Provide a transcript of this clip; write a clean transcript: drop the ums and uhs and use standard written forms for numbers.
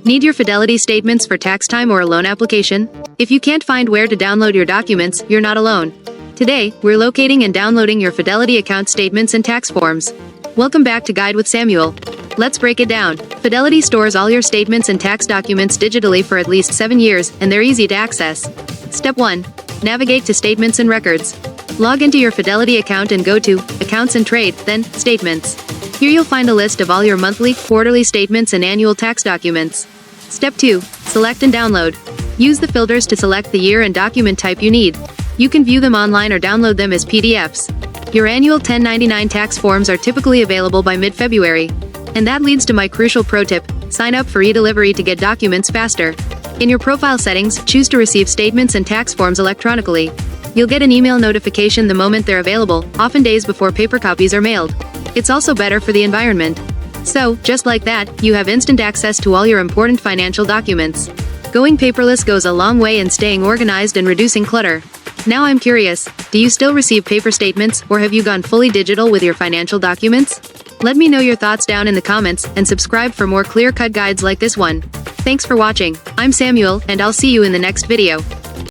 Need your Fidelity statements for tax time or a loan application? If you can't find where to download your documents, you're not alone. Today, we're locating and downloading your Fidelity account statements and tax forms. Welcome back to Guide with Samuel. Let's break it down. Fidelity stores all your statements and tax documents digitally for at least 7 years, and they're easy to access. Step 1. Navigate to Statements and Records. Log into your Fidelity account and go to Accounts and Trade, then Statements. Here you'll find a list of all your monthly, quarterly statements and annual tax documents. Step 2. Select and download. Use the filters to select the year and document type you need. You can view them online or download them as PDFs. Your annual 1099 tax forms are typically available by mid-February. And that leads to my crucial pro tip: sign up for e-delivery to get documents faster. In your profile settings, choose to receive statements and tax forms electronically. You'll get an email notification the moment they're available, often days before paper copies are mailed. It's also better for the environment. So, just like that, you have instant access to all your important financial documents. Going paperless goes a long way in staying organized and reducing clutter. Now I'm curious, do you still receive paper statements, or have you gone fully digital with your financial documents? Let me know your thoughts down in the comments, and subscribe for more clear-cut guides like this one. Thanks for watching. I'm Samuel, and I'll see you in the next video.